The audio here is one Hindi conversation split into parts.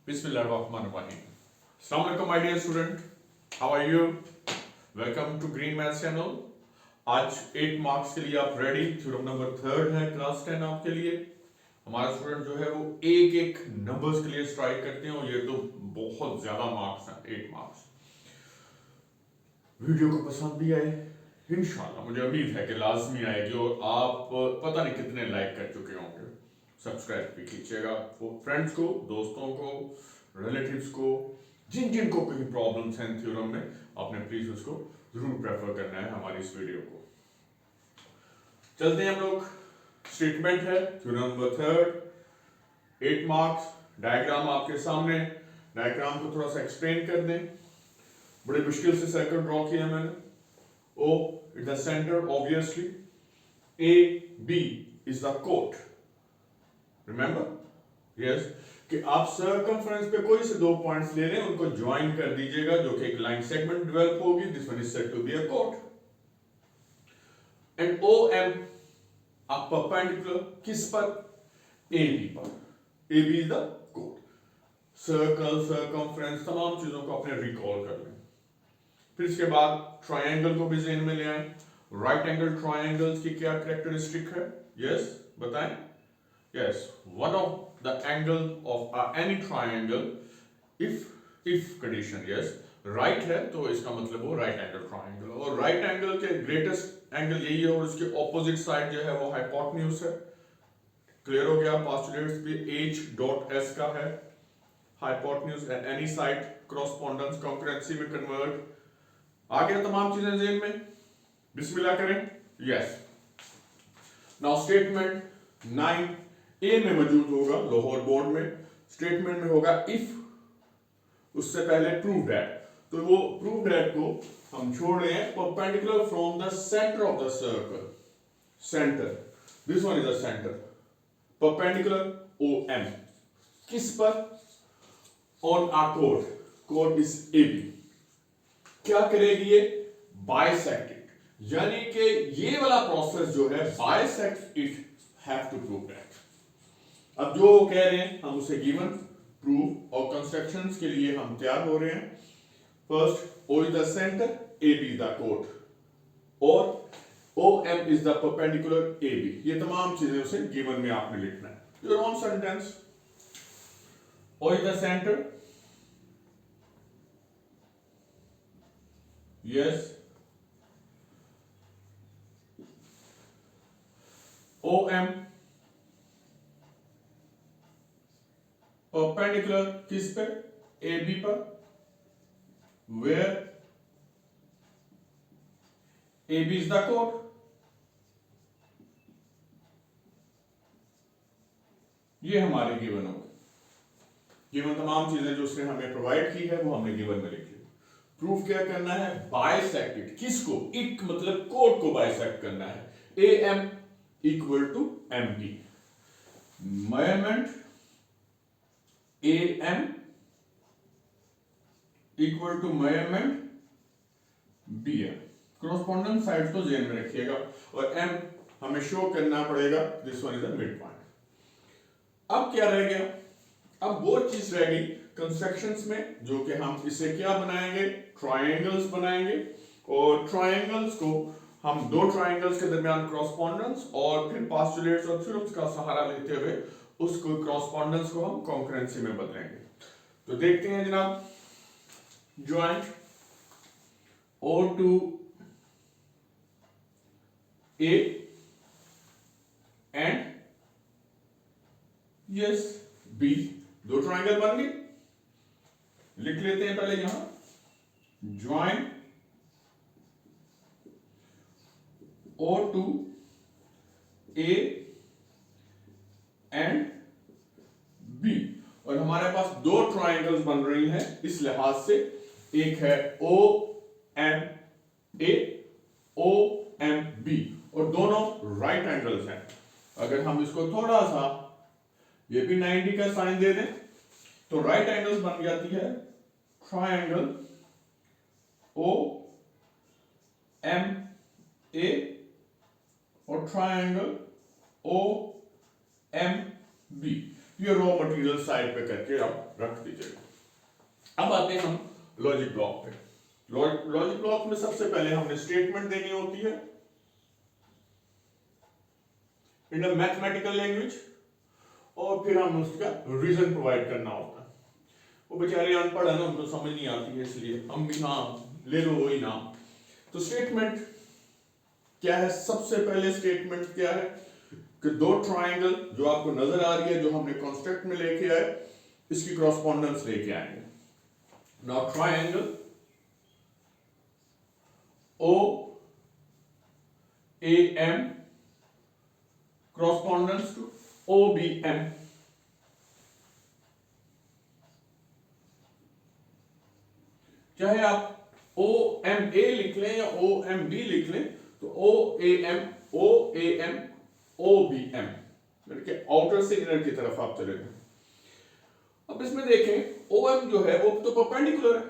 Bismillahirrahmanirrahim. Assalamu alaikum my dear student. How are you? Welcome to Green Math Channel. आज 8 मार्क्स के लिए आप रेडी? थ्योरम नंबर 3 है क्लास 10 आपके लिए. हमारा स्टूडेंट जो है वो एक एक नंबर्स के लिए स्ट्राइक करते हैं और ये तो बहुत ज्यादा मार्क्स हैं, 8 मार्क्स. वीडियो को पसंद भी आए इंशाल्लाह, मुझे उम्मीद है कि लाजमी आएगी और आप पता नहीं कितने लाइक कर चुके होंगे. सब्सक्राइब भी कीजिएगा, फ्रेंड्स को, दोस्तों को, रिलेटिव्स को, जिन जिन को कोई प्रॉब्लम्स हैं थ्योरम में, आपने प्लीज उसको जरूर प्रेफर करना है हमारी इस वीडियो को. चलते हैं हम लोग. स्टेटमेंट है थ्योरम नंबर 3, 8 मार्क्स. डायग्राम आपके सामने. डायग्राम को थोड़ा सा एक्सप्लेन कर दें. बड़े मुश्किल से सर्कल ड्रॉ किया मैंने. O is the center obviously. A B is the chord. Remember? Yes. कि आप सर्कमफ्रेंस पे कोई से दो पॉइंट्स ले लें, उनको ज्वाइन कर दीजिएगा, जो कि एक लाइन सेगमेंट डेवलप होगी. This one is said to be a chord. And OM आप परपेंडिकुलर किस पर? AB पर. AB is the chord. Circle, circumference, तमाम चीजों को अपने रिकॉल कर लें. फिर इसके बाद ट्रायंगल को भी ज़हन में ले आए. राइट एंगल ट्रायंगल्स की क्या कैरेक्टरिस्टिक है? यस, बताएं. Yes, one of the angle of any triangle, if condition yes right है तो इसका मतलब वो राइट एंगल ट्रायंगल. और राइट एंगल के ग्रेटेस्ट एंगल यही है और उसके ऑपोजिट साइड जो है वो हाइपोटेन्यूज है. क्लियर हो गया? पोस्टुलेट्स भी H.S का है. Hypotenuse at any side, correspondence, concurrency में कन्वर्ट. आगे तमाम चीजें जेन में. बिस्मिल्लाह करें. यस. नाउ स्टेटमेंट 9 ए में मौजूद होगा, लाहौर बोर्ड में. स्टेटमेंट में होगा इफ, उससे पहले प्रूव दैट. तो वो प्रूव दैट को हम छोड़ रहे हैं. Perpendicular from the centre of the circle. Centre, this one is the centre. Perpendicular OM किस पर? ऑन आ कोड. कोड इज AB. क्या करेगी ये? Bisect it. यानी कि ये वाला प्रोसेस जो है bisect it, have to prove that. अब जो वो कह रहे हैं हम उसे गिवन, प्रूव और कंस्ट्रक्शंस के लिए हम तैयार हो रहे हैं. First, O is the centre, AB is the code और OM is the perpendicular AB. ये तमाम चीजें उसे गिवन में आपने लिखना है. Your own sentence. O is the centre. Yes. OM perpendicular किस पे? AB पर. Where AB is the chord. ये हमारे गिवन होगा. गिवन तमाम चीजें जो उसने हमें प्रोवाइड की है वो हमने गिवन में लिखी. प्रूफ क्या करना है? Bisect it. किसको? इट मतलब कोड को बाइसेक्ट करना है. AM equal to MB. Measurement AM equal to measurement BM. Correspondence side तो जेन में रखिएगा और M हमें शो करना पड़ेगा. This one is the mid point. अब क्या रह गया? अब वो चीज रह गई कंस्ट्रक्शंस में, जो कि हम इसे क्या बनाएंगे? ट्रायंगल्स बनाएंगे. और ट्रायंगल्स को हम दो ट्रायंगल्स के दरमियान कॉरस्पॉन्डेंस और फिर पोस्टुलेट्स और थ्योरम्स का सहारा लेते हुए उसको कॉरस्पॉन्डेंस को हम कॉन्करेंसी में बदलेंगे. तो देखते हैं जनाब. Joint O to A and yes B. दो ट्रायंगल बन गए. लिख लेते हैं पहले यहां. Join O to A and B. और हमारे पास दो ट्रायंगल्स बन रही हैं इस लिहाज से. एक है OMA, OMB और दोनों राइट एंगल्स हैं. अगर हम इसको थोड़ा सा ये भी 90 का साइन दे दें तो राइट एंगल्स बन जाती है ट्रायंगल OMA और ट्रायंगल OMB. ये रॉ मटेरियल साइड पे करके आप रख दीजिएगा। अब आते हैं हम लॉजिक ब्लॉक पे। लॉजिक ब्लॉक में सबसे पहले हमने स्टेटमेंट देनी होती है इन अ मैथमेटिकल लैंग्वेज, और फिर हम उसका रीजन प्रोवाइड करना होता है। वो बेचारे अनपढ़ है ना, उनको समझ नहीं आती है, इसलिए हम भी हाँ ले लो वही नाम। तो स्टेटमेंट क्या है? सबसे पहले स्टेटमेंट क्या है कि दो ट्राइंगल जो आपको नजर आ रही है, जो हमने कॉन्स्ट्रक्ट में लेके आए, इसकी कॉरस्पॉन्डेंस लेके आएंगे। Now triangle O A M correspondence to OBM, चाहे आप OMA लिख लें या OMB लिख लें, तो OAM OAM OBM मतलब कि आउटर से इनर की तरफ आप चले गए। अब इसमें देखें OM जो है वो तो परपेंडिकुलर है,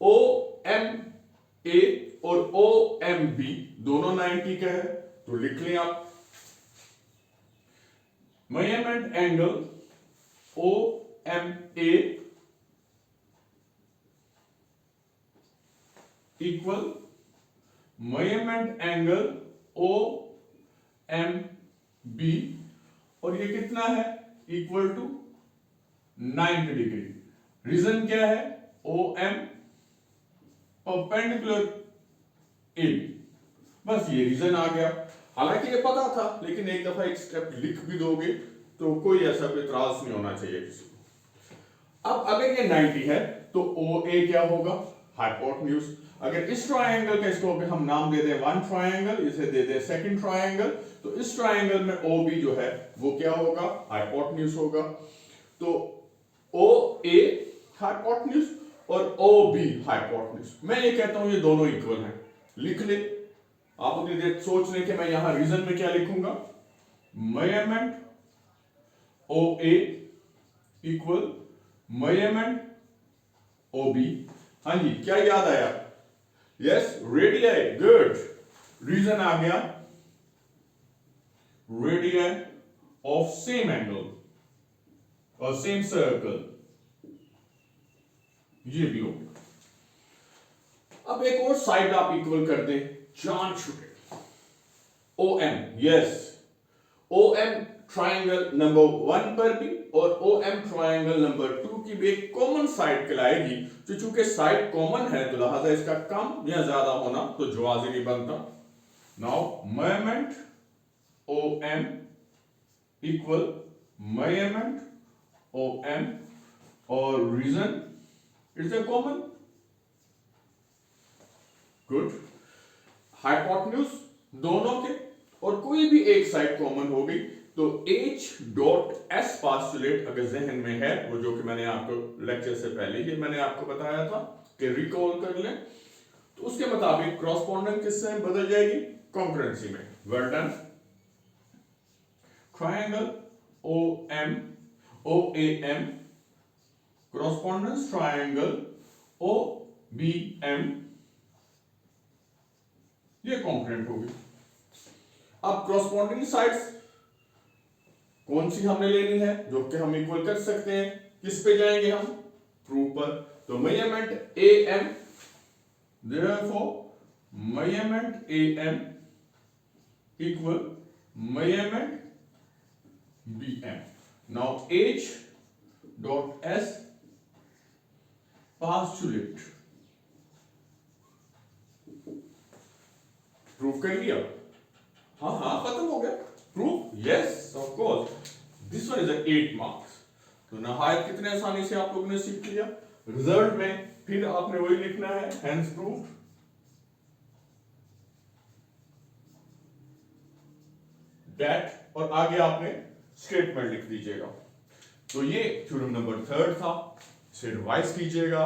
OMA और OMB दोनों 90 का है, तो लिख लें आप measurement angle OMA equal measurement angle OMB, और ये कितना है? Equal to 90 degree. रीजन क्या है? OM परपेंडिकुलर AB, बस ये रीजन आ गया। हालांकि ये पता था, लेकिन एक दफा एक स्टेप लिख भी दोगे तो कोई ऐसा इतराज नहीं होना चाहिए किसी को। अब अगर ये 90 है तो OA क्या होगा? हाइपोटेन्यूज। अगर इस ट्रायंगल का इसको अगर हम नाम दे दें वन ट्रायंगल, इसे दे दें सेकंड ट्रायंगल, तो इस ट्रायंगल में OB जो है वो क्या होगा? हाइपोटेन्यूज होगा। तो OA हाइपोटेन्यूज और OB हाइपोटेन्यूज। मैं ये कहता हूं ये दोनों इक्वल हैं, लिख ले। आप उतनी देर सोच लें कि मैं यहां रीजन में क्या लिखूंगा? Measurement OA equal measurement OB। हाँ जी, क्या याद आया? Yes, radii, good. रीजन आ गया रेडियाई ऑफ सेम एंगल और सेम सर्कल, ये भी होगा। अब एक और साइड आप इक्वल कर दें जान छुटे। OM, yes, OM triangle number 1 पर भी और OM ट्रायंगल नंबर 2 की भी एक कॉमन साइड कहलाएगी। तो चूंकि साइड कॉमन है तो लिहाजा इसका कम या ज्यादा होना तो जवाब ही नहीं बनता। Now measurement OM equal measurement OM, और reason it's a common, good. Hypotenuse दोनों के, और कोई भी एक साइड कॉमन हो गई तो H.S पास्टुलेट अगर जहन में है, वो जो कि मैंने आपको लेक्चर से पहले ही मैंने आपको बताया था कि रिकॉल कर लें, तो उसके मुताबिक कॉरस्पॉन्डेंस किससे बदल जाएगी? कॉन्करेंसी में। Well done. Triangle OAM correspondence triangle OBM, ये कॉन्करेंट होगी। अब कॉरस्पॉन्डिंग साइड्स कौन सी हमने लेनी है जो कि हम इक्वल कर सकते हैं? किस पे जाएंगे हम? प्रूफ पर। तो measurement AM, therefore measurement AM equal measurement BM। Now H.S postulate proof कर लिया? हाँ हाँ, खत्म हो गया। Proof, yes of course, this one is 8 marks. तो नहायत कितने आसानी से आप लोगों ने सीख लिया। रिजल्ट में फिर आपने वही लिखना है, हेंस प्रूफ। दैट, और आगे आपने स्टेटमेंट लिख दीजिएगा। तो ये थ्योरम नंबर 3 था, इसे रिवाइज कीजिएगा।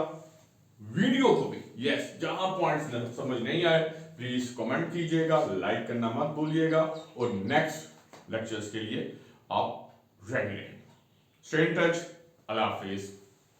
वीडियो को भी, यस, जहां पॉइंट्स समझ नहीं आए प्लीज कमेंट कीजिएगा, लाइक करना मत भूलिएगा, और नेक्स्ट लेक्चर्स के लिए आप रेडी रहें। Stay in touch. Allah Hafiz.